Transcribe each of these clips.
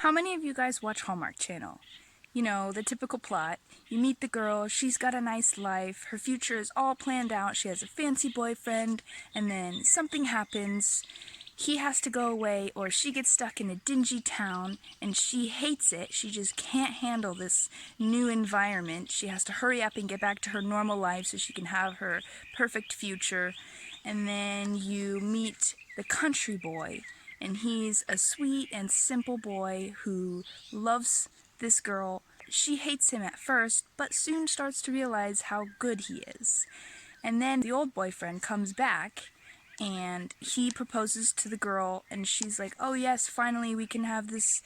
How many of you guys watch Hallmark Channel? You know, the typical plot. You meet the girl, she's got a nice life, her future is all planned out, she has a fancy boyfriend, and then something happens. He has to go away, or she gets stuck in a dingy town, and she hates it. She just can't handle this new environment. She has to hurry up and get back to her normal life so she can have her perfect future. And then you meet the country boy, and he's a sweet and simple boy who loves this girl. She hates him at first, but soon starts to realize how good he is. And then the old boyfriend comes back, and he proposes to the girl, and she's like, oh yes, finally we can have this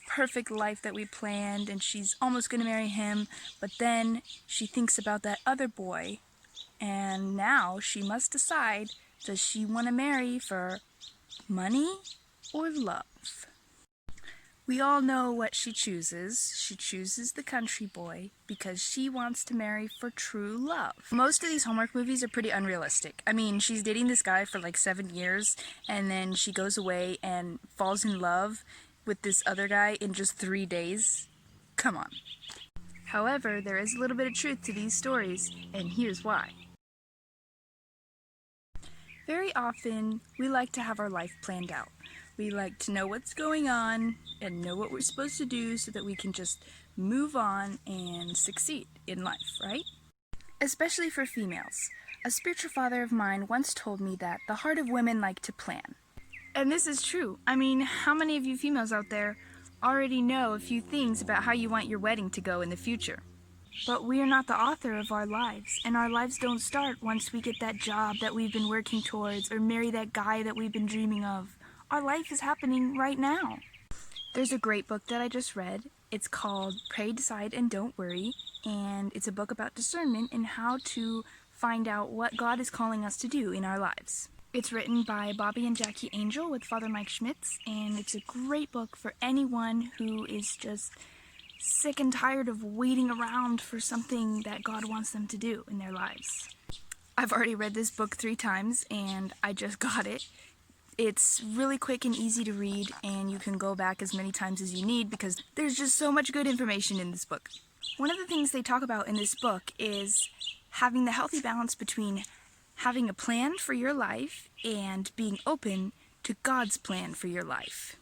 perfect life that we planned, and she's almost going to marry him, but then she thinks about that other boy, and now she must decide, does she want to marry for money or love? We all know what she chooses. She chooses the country boy because she wants to marry for true love. Most of these Hallmark movies are pretty unrealistic. I mean, she's dating this guy for like 7 years, and then she goes away and falls in love with this other guy in just 3 days. Come on. However, there is a little bit of truth to these stories, and here's why. Very often, we like to have our life planned out. We like to know what's going on and know what we're supposed to do so that we can just move on and succeed in life, right? Especially for females. A spiritual father of mine once told me that the heart of women like to plan. And this is true. I mean, how many of you females out there already know a few things about how you want your wedding to go in the future? But we are not the author of our lives, and our lives don't start once we get that job that we've been working towards or marry that guy that we've been dreaming of. Our life is happening right now. There's a great book that I just read. It's called Pray, Decide, and Don't Worry, and it's a book about discernment and how to find out what God is calling us to do in our lives. It's written by Bobby and Jackie Angel with Father Mike Schmitz, and it's a great book for anyone who is just sick and tired of waiting around for something that God wants them to do in their lives. I've already read this book 3 times, and I just got it. It's really quick and easy to read, and you can go back as many times as you need because there's just so much good information in this book. One of the things they talk about in this book is having the healthy balance between having a plan for your life and being open to God's plan for your life.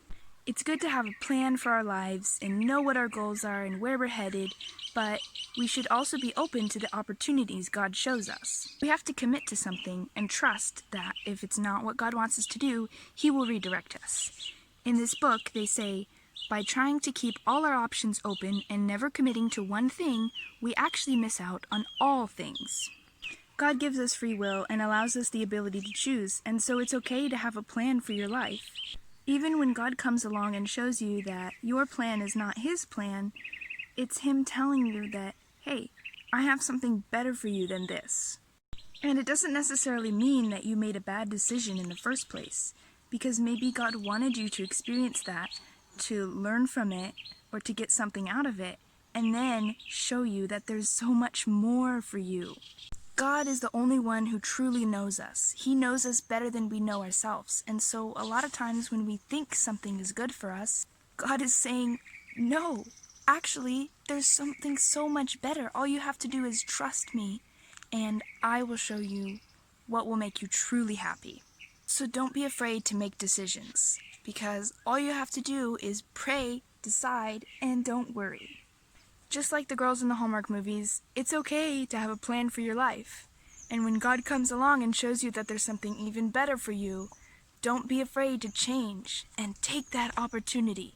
It's good to have a plan for our lives and know what our goals are and where we're headed, but we should also be open to the opportunities God shows us. We have to commit to something and trust that if it's not what God wants us to do, He will redirect us. In this book, they say, by trying to keep all our options open and never committing to one thing, we actually miss out on all things. God gives us free will and allows us the ability to choose, and so it's okay to have a plan for your life. Even when God comes along and shows you that your plan is not His plan, it's Him telling you that, hey, I have something better for you than this. And it doesn't necessarily mean that you made a bad decision in the first place, because maybe God wanted you to experience that, to learn from it, or to get something out of it, and then show you that there's so much more for you. God is the only one who truly knows us. He knows us better than we know ourselves. And so a lot of times when we think something is good for us, God is saying, no, actually, there's something so much better. All you have to do is trust me, and I will show you what will make you truly happy. So don't be afraid to make decisions, because all you have to do is pray, decide, and don't worry. Just like the girls in the Hallmark movies, it's okay to have a plan for your life. And when God comes along and shows you that there's something even better for you, don't be afraid to change and take that opportunity.